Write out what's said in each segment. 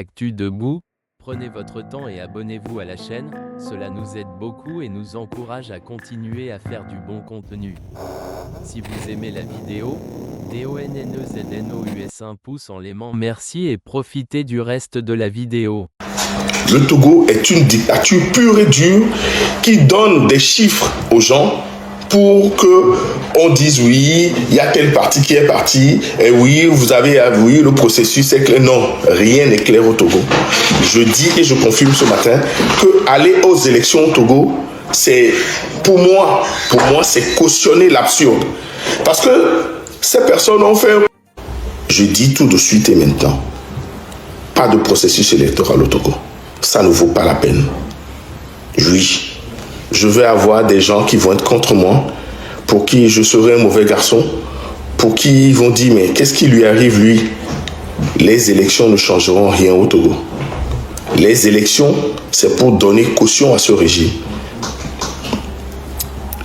Actu Debout, prenez votre temps et abonnez-vous à la chaîne, cela nous aide beaucoup et nous encourage à continuer à faire du bon contenu. Si vous aimez la vidéo, DONNEZNOUS un pouce en l'aimant, merci et profitez du reste de la vidéo. Le Togo est une dictature pure et dure qui donne des chiffres aux gens pour que on dise oui, il y a tel parti qui est parti, et oui, vous avez oui, le processus est clair. Non, rien n'est clair au Togo. Je dis et je confirme ce matin que aller aux élections au Togo, c'est pour moi, c'est cautionner l'absurde. Parce que ces personnes ont fait, je dis tout de suite et maintenant, pas de processus électoral au Togo. Ça ne vaut pas la peine. Oui, je vais avoir des gens qui vont être contre moi, pour qui je serai un mauvais garçon, pour qui ils vont dire, mais qu'est-ce qui lui arrive lui? Les élections ne changeront rien au Togo. Les élections, c'est pour donner caution à ce régime.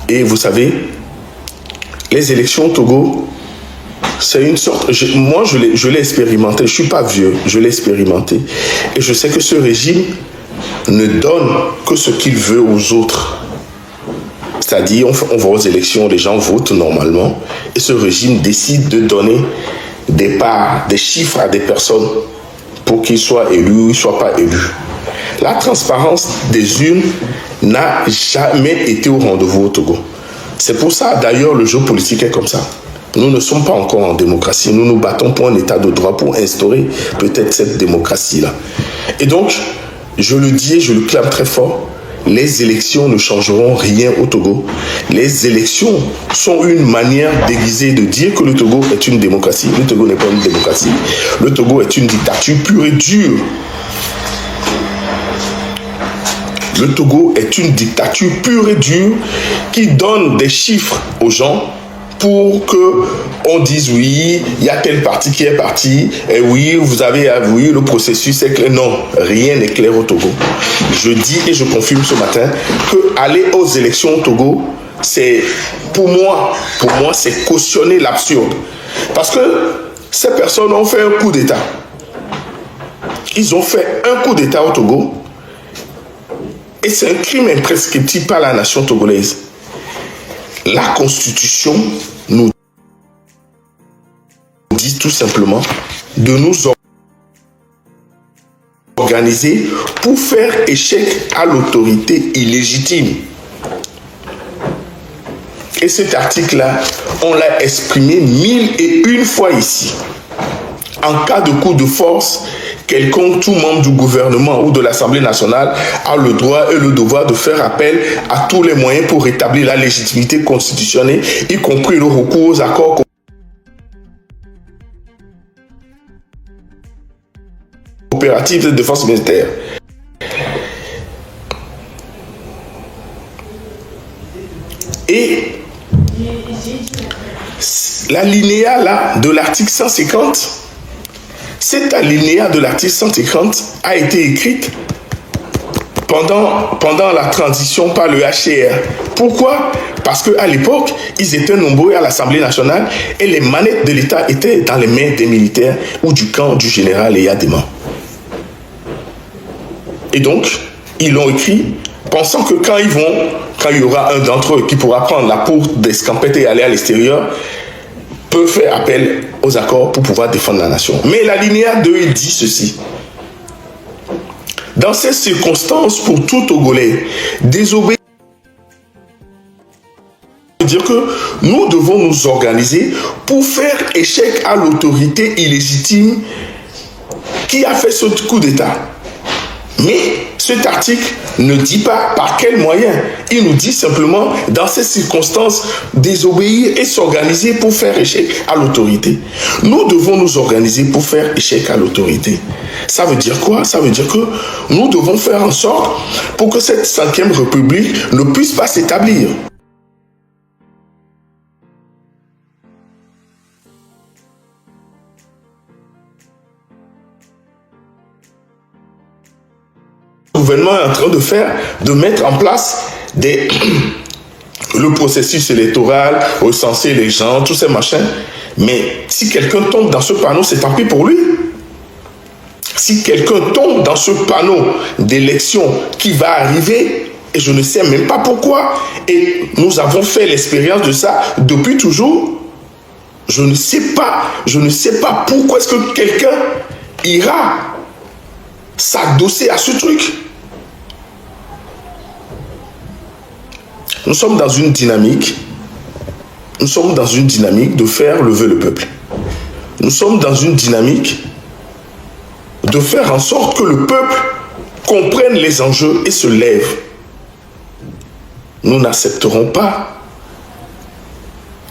Et vous savez, les élections au Togo, c'est une sorte... moi, je l'ai expérimenté. Je ne suis pas vieux. Je l'ai expérimenté. Et je sais que ce régime ne donne que ce qu'il veut aux autres. C'est-à-dire, on va aux élections, les gens votent normalement. Et ce régime décide de donner des parts, des chiffres à des personnes pour qu'ils soient élus ou ne soient pas élus. La transparence des urnes n'a jamais été au rendez-vous au Togo. C'est pour ça, d'ailleurs, le jeu politique est comme ça. Nous ne sommes pas encore en démocratie. Nous nous battons pour un état de droit, pour instaurer peut-être cette démocratie-là. Et donc, je le dis et je le clame très fort, les élections ne changeront rien au Togo. Les élections sont une manière déguisée de dire que le Togo est une démocratie. Le Togo n'est pas une démocratie. Le Togo est une dictature pure et dure. Le Togo est une dictature pure et dure qui donne des chiffres aux gens pour que on dise oui, il y a tel parti qui est parti, et oui, vous avez oui, le processus est clair. Non, rien n'est clair au Togo. Je dis et je confirme ce matin que aller aux élections au Togo, c'est pour moi, c'est cautionner l'absurde. Parce que ces personnes ont fait un coup d'État. Ils ont fait un coup d'État au Togo, et c'est un crime imprescriptible par la nation togolaise. La Constitution nous dit tout simplement de nous organiser pour faire échec à l'autorité illégitime. Et cet article-là, on l'a exprimé 1001 fois ici. En cas de coup de force, quelconque, tout membre du gouvernement ou de l'Assemblée nationale a le droit et le devoir de faire appel à tous les moyens pour rétablir la légitimité constitutionnelle, y compris le recours aux accords coopératifs de défense militaire. Et l'alinéa là de l'article 150, cette alinéa de l'article 150 a été écrite pendant la transition par le HCR. Pourquoi? Parce qu'à l'époque, ils étaient nombreux à l'Assemblée nationale et les manettes de l'État étaient dans les mains des militaires ou du camp du général Eyadema. Et donc, ils l'ont écrit pensant que quand il y aura un d'entre eux qui pourra prendre la peau des scampettes et aller à l'extérieur, peut faire appel aux accords pour pouvoir défendre la nation. Mais l'alinéa 2, il dit ceci. Dans ces circonstances, pour tout Togolais, désobéir, dire que nous devons nous organiser pour faire échec à l'autorité illégitime qui a fait ce coup d'État. Mais cet article ne dit pas par quel moyen. Il nous dit simplement, dans ces circonstances, désobéir et s'organiser pour faire échec à l'autorité. Nous devons nous organiser pour faire échec à l'autorité. Ça veut dire quoi? Ça veut dire que nous devons faire en sorte pour que cette 5e République ne puisse pas s'établir. Le gouvernement est en train de mettre en place le processus électoral, recenser les gens, tous ces machins. Mais si quelqu'un tombe dans ce panneau, c'est tant pis pour lui. Si quelqu'un tombe dans ce panneau d'élection qui va arriver, et je ne sais même pas pourquoi, et nous avons fait l'expérience de ça depuis toujours, je ne sais pas pourquoi est-ce que quelqu'un ira s'adosser à ce truc. Nous sommes dans une dynamique de faire lever le peuple. Nous sommes dans une dynamique de faire en sorte que le peuple comprenne les enjeux et se lève. Nous n'accepterons pas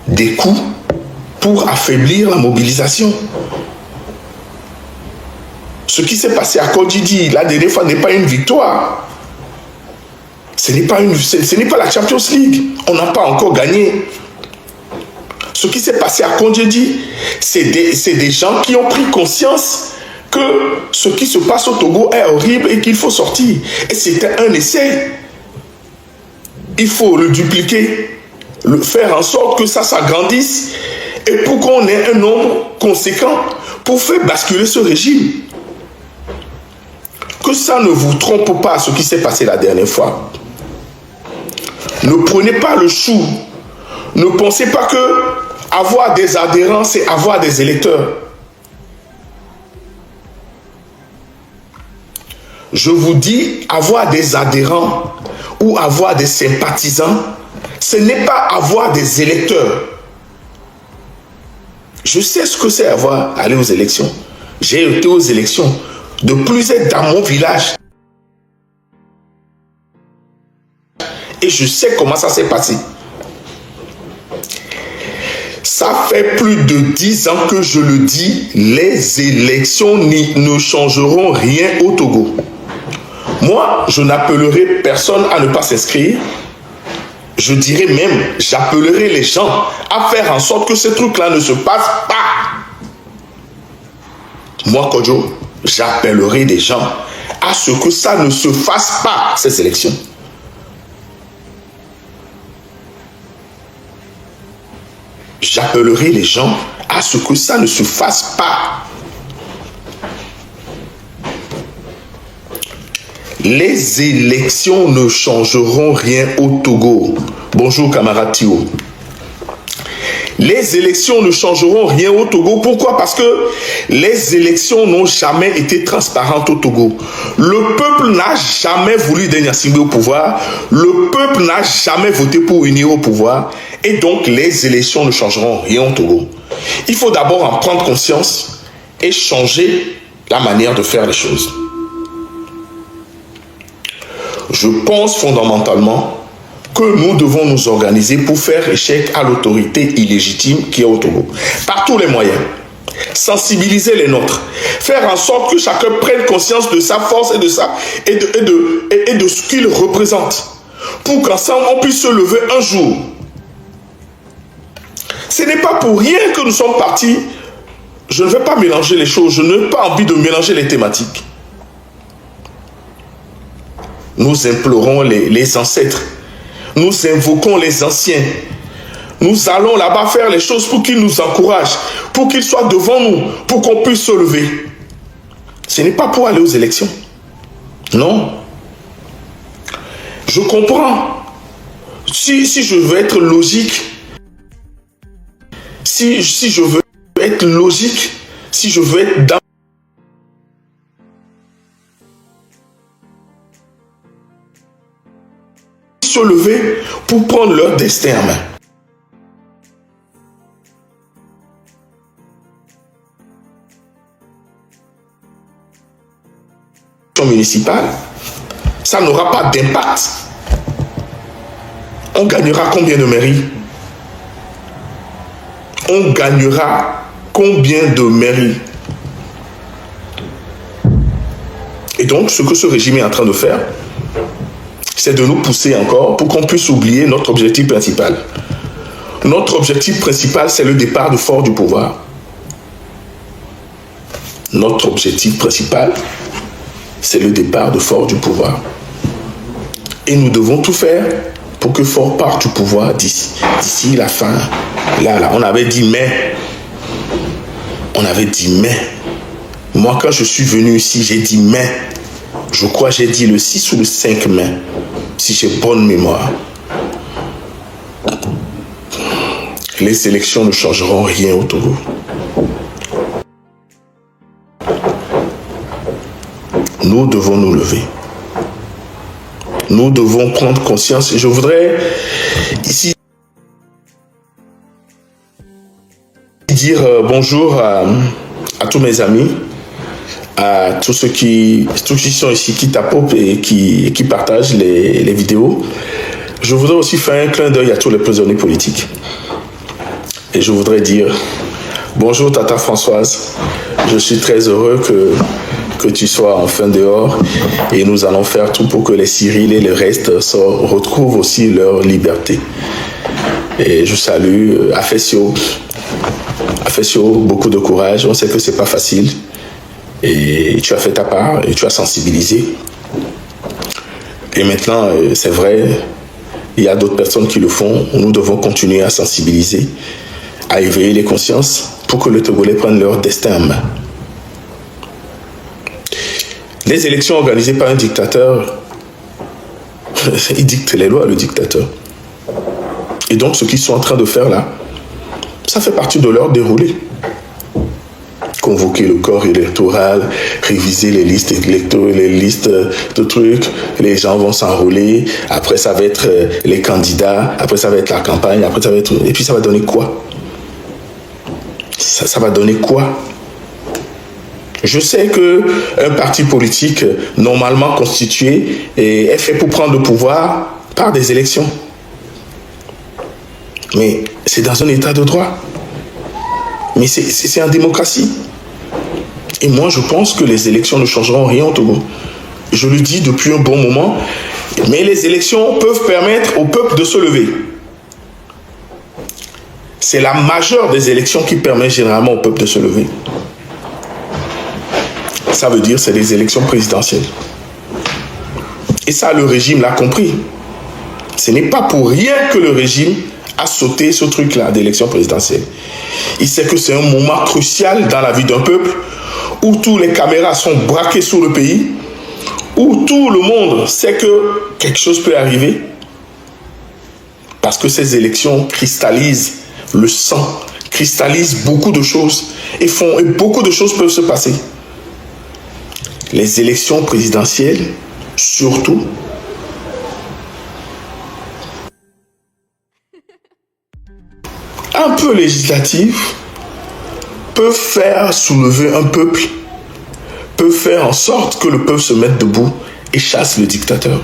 des coups pour affaiblir la mobilisation. Ce qui s'est passé à Kodjidi la dernière fois n'est pas une victoire. Ce n'est pas la Champions League. On n'a pas encore gagné. Ce qui s'est passé à Kodjidi, c'est des gens qui ont pris conscience que ce qui se passe au Togo est horrible et qu'il faut sortir. Et c'était un essai. Il faut le dupliquer, faire en sorte que ça s'agrandisse et pour qu'on ait un nombre conséquent pour faire basculer ce régime. Que ça ne vous trompe pas ce qui s'est passé la dernière fois. Ne prenez pas le chou. Ne pensez pas que avoir des adhérents, c'est avoir des électeurs. Je vous dis, avoir des adhérents ou avoir des sympathisants, ce n'est pas avoir des électeurs. Je sais ce que c'est aller aux élections. J'ai été aux élections. De plus être dans mon village. Et je sais comment ça s'est passé. Ça fait plus de 10 ans que je le dis, les élections ne changeront rien au Togo. Moi, je n'appellerai personne à ne pas s'inscrire. Je dirais même, j'appellerai les gens à faire en sorte que ce truc-là ne se passe pas. Moi, Kodjo, j'appellerai des gens à ce que ça ne se fasse pas, ces élections. J'appellerai les gens à ce que ça ne se fasse pas. Les élections ne changeront rien au Togo. Bonjour camarade Thio. Les élections ne changeront rien au Togo. Pourquoi? Parce que les élections n'ont jamais été transparentes au Togo. Le peuple n'a jamais voulu Gnassingbé au pouvoir. Le peuple n'a jamais voté pour unir au pouvoir. Et donc, les élections ne changeront rien au Togo. Il faut d'abord en prendre conscience et changer la manière de faire les choses. Je pense fondamentalement que nous devons nous organiser pour faire échec à l'autorité illégitime qui est au Togo. Par tous les moyens. Sensibiliser les nôtres. Faire en sorte que chacun prenne conscience de sa force et de ce qu'il représente. Pour qu'ensemble on puisse se lever un jour. Ce n'est pas pour rien que nous sommes partis. Je ne vais pas mélanger les choses. Je n'ai pas envie de mélanger les thématiques. Nous implorons les ancêtres. Nous invoquons les anciens. Nous allons là-bas faire les choses pour qu'ils nous encouragent, pour qu'ils soient devant nous, pour qu'on puisse se lever. Ce n'est pas pour aller aux élections. Non. Je comprends. Si je veux être logique, si je veux être logique, si je veux être dans se lever pour prendre leur destin en main. Municipale, ça n'aura pas d'impact. On gagnera combien de mairies? On gagnera combien de mairies? Et donc, ce que ce régime est en train de faire, c'est de nous pousser encore pour qu'on puisse oublier notre objectif principal. Notre objectif principal, c'est le départ de force du pouvoir. Notre objectif principal, c'est le départ de force du pouvoir. Et nous devons tout faire pour que Faure parte du pouvoir d'ici la fin. Là, on avait dit mai. On avait dit mai. Moi, quand je suis venu ici, j'ai dit mai. Je crois que j'ai dit le 6 ou le 5 mai, si j'ai bonne mémoire. Les élections ne changeront rien au Togo. Nous devons nous lever. Nous devons prendre conscience. Et je voudrais ici dire bonjour à tous mes amis, à tous ceux qui sont ici, qui tapent et qui partagent les vidéos. Je voudrais aussi faire un clin d'œil à tous les prisonniers politiques. Et je voudrais dire bonjour Tata Françoise. Je suis très heureux que tu sois enfin dehors et nous allons faire tout pour que les Cyril et le reste retrouvent aussi leur liberté. Et je salue Afesio. Afesio, beaucoup de courage. On sait que c'est pas facile. Et tu as fait ta part et tu as sensibilisé. Et maintenant, c'est vrai, il y a d'autres personnes qui le font. Nous devons continuer à sensibiliser, à éveiller les consciences pour que les Togolais prennent leur destin en main. Les élections organisées par un dictateur, il dicte les lois, le dictateur. Et donc, ce qu'ils sont en train de faire là, ça fait partie de leur déroulé. Convoquer le corps électoral, réviser les listes électorales, les listes de trucs, les gens vont s'enrôler, après ça va être les candidats, après ça va être la campagne, après ça va être... Et puis ça va donner quoi? Ça va donner quoi? Je sais qu'un parti politique normalement constitué est fait pour prendre le pouvoir par des élections. Mais c'est dans un état de droit. Mais c'est en démocratie. Et moi, je pense que les élections ne changeront rien au Togo. Je le dis depuis un bon moment. Mais les élections peuvent permettre au peuple de se lever. C'est la majeure des élections qui permet généralement au peuple de se lever. Ça veut dire que c'est des élections présidentielles. Et ça, le régime l'a compris. Ce n'est pas pour rien que le régime a sauté ce truc-là d'élection présidentielle. Il sait que c'est un moment crucial dans la vie d'un peuple où toutes les caméras sont braquées sur le pays, où tout le monde sait que quelque chose peut arriver, parce que ces élections cristallisent le sang, cristallisent beaucoup de choses et beaucoup de choses peuvent se passer. Les élections présidentielles, surtout, un peu législatives, peuvent faire soulever un peuple, peuvent faire en sorte que le peuple se mette debout et chasse le dictateur.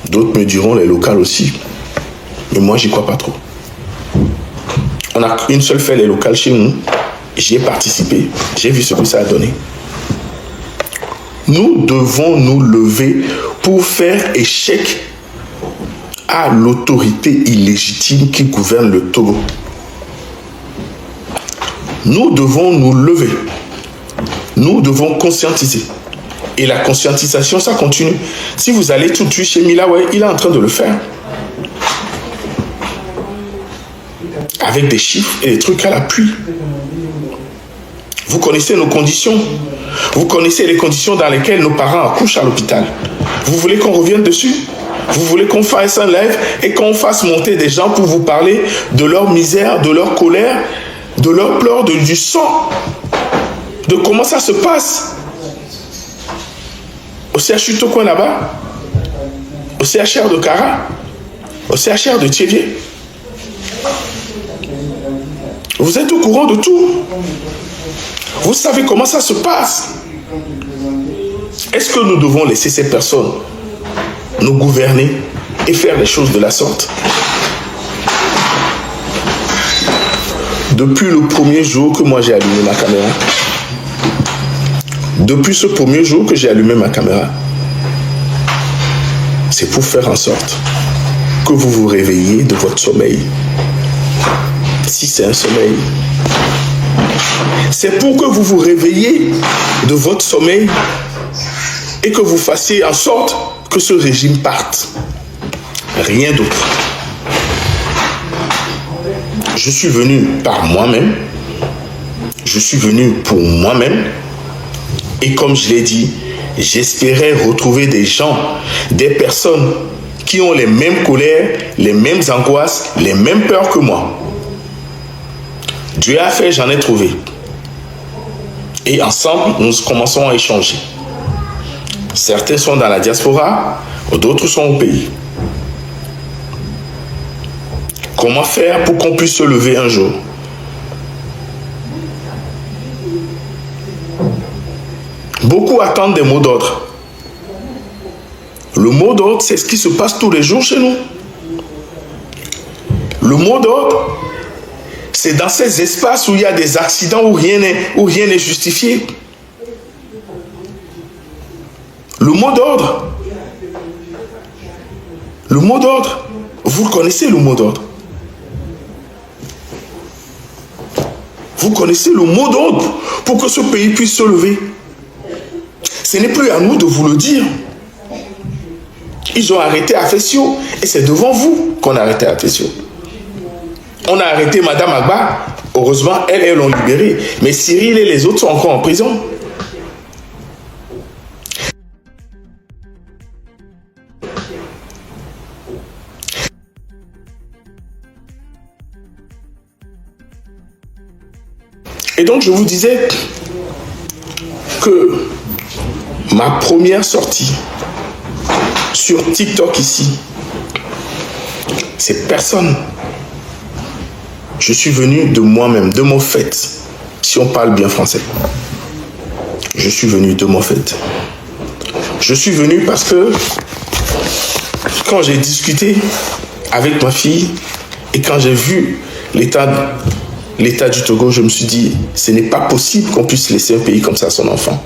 D'autres me diront les locales aussi, mais moi j'y crois pas trop. On a une seule fois les locales chez nous, j'y ai participé, j'ai vu ce que ça a donné. Nous devons nous lever pour faire échec à l'autorité illégitime qui gouverne le Togo. Nous devons nous lever. Nous devons conscientiser. Et la conscientisation, ça continue. Si vous allez tout de suite chez Milaway, il est en train de le faire. Avec des chiffres et des trucs à l'appui. Vous connaissez nos conditions. Vous connaissez les conditions dans lesquelles nos parents accouchent à l'hôpital. Vous voulez qu'on revienne dessus? Vous voulez qu'on fasse un live et qu'on fasse monter des gens pour vous parler de leur misère, de leur colère, de leur pleurs, du sang, de comment ça se passe au CHU Tokon là-bas, au CHR de Kara, au CHR de Thiévier. Vous êtes au courant de tout. Vous savez comment ça se passe. Est-ce que nous devons laisser ces personnes nous gouverner et faire les choses de la sorte? Depuis le premier jour que moi j'ai allumé ma caméra, depuis ce premier jour que j'ai allumé ma caméra, c'est pour faire en sorte que vous vous réveillez de votre sommeil. Si c'est un sommeil, c'est pour que vous vous réveillez de votre sommeil et que vous fassiez en sorte que ce régime parte. Rien d'autre. Je suis venu par moi-même je suis venu pour moi-même. Et comme je l'ai dit, j'espérais retrouver des gens, des personnes qui ont les mêmes colères, les mêmes angoisses, les mêmes peurs que moi. Dieu a fait, j'en ai trouvé. Et ensemble, nous commençons à échanger. Certains sont dans la diaspora, d'autres sont au pays. Comment faire pour qu'on puisse se lever un jour? Beaucoup attendent des mots d'ordre. Le mot d'ordre, c'est ce qui se passe tous les jours chez nous. Le mot d'ordre, c'est dans ces espaces où il y a des accidents, où rien n'est justifié. Le mot d'ordre, vous connaissez le mot d'ordre. Vous connaissez le mot d'ordre pour que ce pays puisse se lever. Ce n'est plus à nous de vous le dire. Ils ont arrêté Afesio et c'est devant vous qu'on a arrêté Afesio. On a arrêté Madame Agba. Heureusement, elles l'ont libérée. Mais Cyril et les autres sont encore en prison. Et donc, je vous disais que ma première sortie sur TikTok ici, c'est personne. Je suis venu de moi-même, de mon fait, si on parle bien français. Je suis venu de mon fait. Je suis venu parce que quand j'ai discuté avec ma fille et quand j'ai vu l'état du Togo, je me suis dit, ce n'est pas possible qu'on puisse laisser un pays comme ça à son enfant.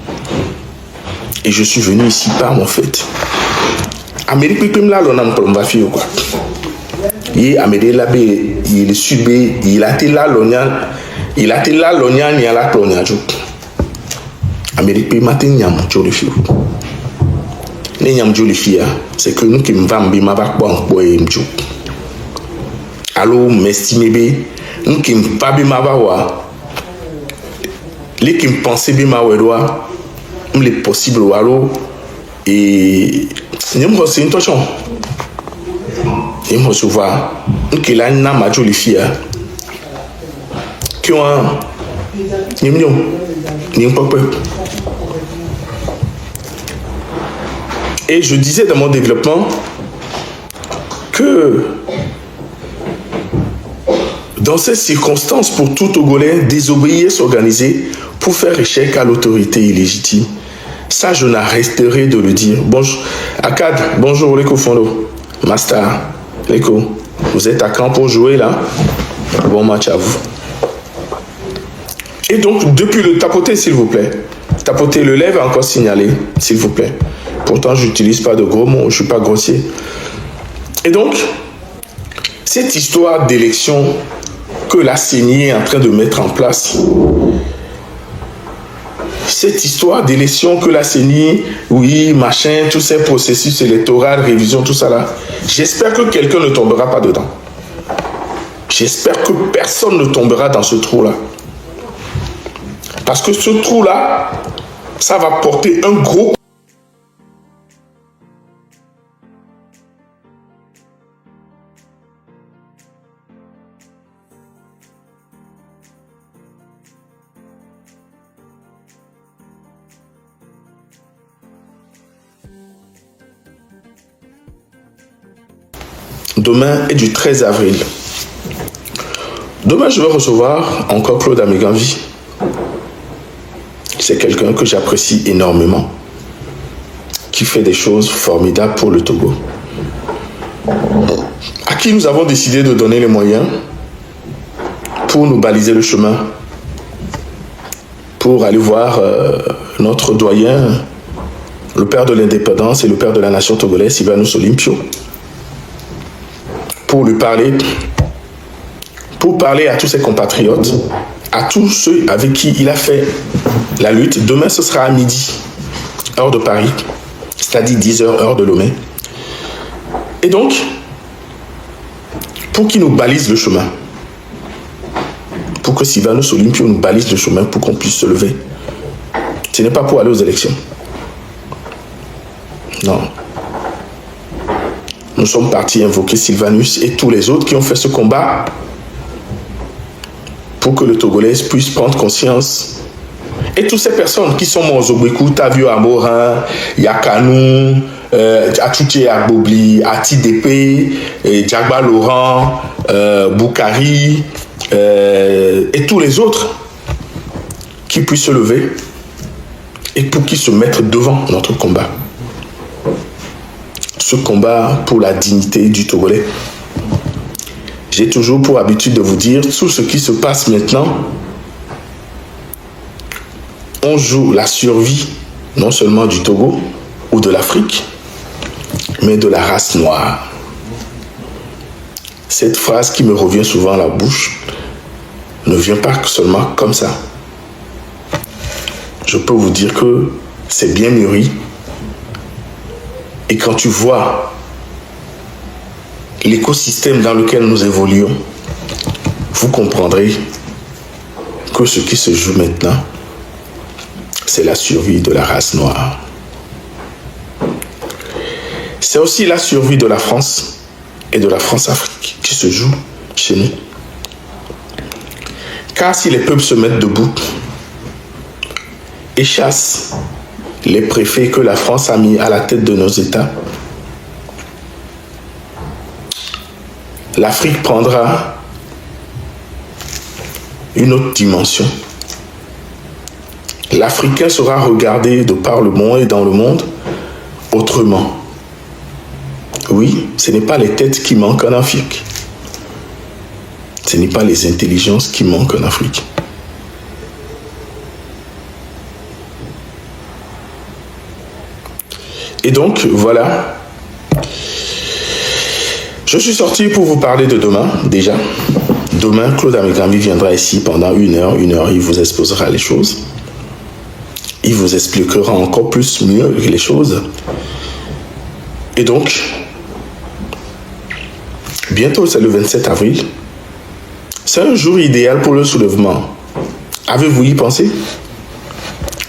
Et je suis venu ici par mon fait. Amérique pipim là l'on a un fille quoi. Il Amérique là il est subé, il a été là l'onia ni à la clonia jo. Amérique pipim matin nyam joli fille. Ne nyam joli fille, c'est que nous qui m'vambi ma ba kwa mpoe mjo. Allo m'estime be nous qui m'pas bi ma ba wa. Les qui m'penser bi ma wedwa. Les possibles allo et nous me c'est une touchon. Et moi je vois que là n'a ma jolie fille qui ont et je disais dans mon développement que dans ces circonstances, pour tout Togolais, désobéir, s'organiser pour faire échec à l'autorité illégitime. Ça, je n'arrêterai de le dire. Bonjour, Akkad, bonjour, Leko Fondo. Master, Leko, vous êtes à camp pour jouer là? Bon match à vous. Et donc, depuis le tapoter, s'il vous plaît. Tapoter le lèvre encore signalé, s'il vous plaît. Pourtant, je n'utilise pas de gros mots, je ne suis pas grossier. Et donc, cette histoire d'élection que la CENI est en train de mettre en place, cette histoire d'élection que la CENI, oui, machin, tous ces processus électoraux, révision, tout ça là, j'espère que quelqu'un ne tombera pas dedans. J'espère que personne ne tombera dans ce trou-là. Parce que ce trou-là, ça va porter un gros... Demain est du 13 avril. Demain, je vais recevoir encore Claude Améganvi. C'est quelqu'un que j'apprécie énormément, qui fait des choses formidables pour le Togo, à qui nous avons décidé de donner les moyens pour nous baliser le chemin, pour aller voir notre doyen, le père de l'indépendance et le père de la nation togolaise, Sylvanus Olympio, pour lui parler, pour parler à tous ses compatriotes, à tous ceux avec qui il a fait la lutte. Demain, ce sera à midi, heure de Paris, c'est-à-dire 10h, heure de Lomé. Et donc, pour qu'il nous balise le chemin, pour que Sylvanus Olympio nous balise le chemin pour qu'on puisse se lever. Ce n'est pas pour aller aux élections. Non. Nous sommes partis invoquer Sylvanus et tous les autres qui ont fait ce combat pour que le Togolais puisse prendre conscience. Et toutes ces personnes qui sont Mozobweku, Tavio Amorin, Yakanou, Atouché Agbobli, Ati Depé, Djagba Laurent, Boukari, et tous les autres qui puissent se lever et pour qu'ils se mettent devant notre combat. Ce combat pour la dignité du Togolais. J'ai toujours pour habitude de vous dire, tout ce qui se passe maintenant, on joue la survie non seulement du Togo ou de l'Afrique, mais de la race noire. Cette phrase qui me revient souvent à la bouche ne vient pas seulement comme ça. Je peux vous dire que c'est bien mûri. Et quand tu vois l'écosystème dans lequel nous évoluons, vous comprendrez que ce qui se joue maintenant, c'est la survie de la race noire. C'est aussi la survie de la France et de la France-Afrique qui se joue chez nous. Car si les peuples se mettent debout et chassent les préfets que la France a mis à la tête de nos États, l'Afrique prendra une autre dimension. L'Africain sera regardé de par le monde et dans le monde autrement. Oui, ce n'est pas les têtes qui manquent en Afrique. Ce n'est pas les intelligences qui manquent en Afrique. Et donc, voilà. Je suis sorti pour vous parler de demain, déjà. Demain, Claude Amégambi viendra ici pendant une heure, il vous exposera les choses. Il vous expliquera encore plus mieux les choses. Et donc, bientôt c'est le 27 avril. C'est un jour idéal pour le soulèvement. Avez-vous y pensé?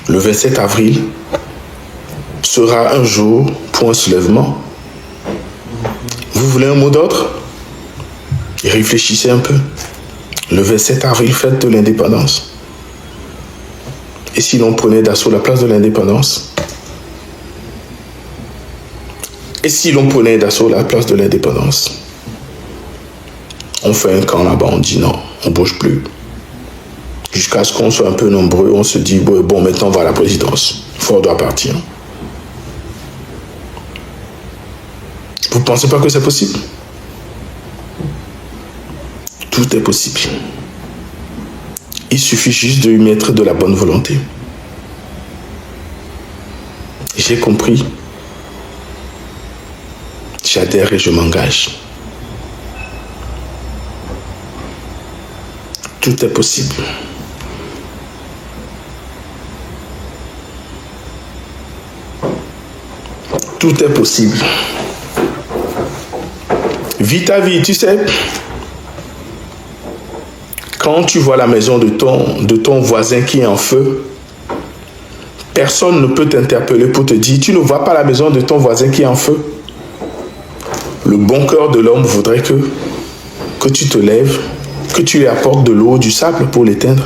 Le 27 avril sera un jour pour un soulèvement. Vous voulez un mot d'ordre? Réfléchissez un peu. Le 27 avril, fête de l'indépendance. Et si l'on prenait d'assaut la place de l'indépendance? Et si l'on prenait d'assaut la place de l'indépendance? On fait un camp là-bas, on dit non, on ne bouge plus. Jusqu'à ce qu'on soit un peu nombreux, on se dit, bon, maintenant on va à la présidence. Fort doit partir. Vous ne pensez pas que c'est possible? Tout est possible. Il suffit juste de lui mettre de la bonne volonté. J'ai compris. J'adhère et je m'engage. Tout est possible. Tout est possible. Vis ta vie, tu sais. Quand tu vois la maison de ton voisin qui est en feu, personne ne peut t'interpeller pour te dire, tu ne vois pas la maison de ton voisin qui est en feu. Le bon cœur de l'homme voudrait que tu te lèves, que tu lui apportes de l'eau, du sable pour l'éteindre.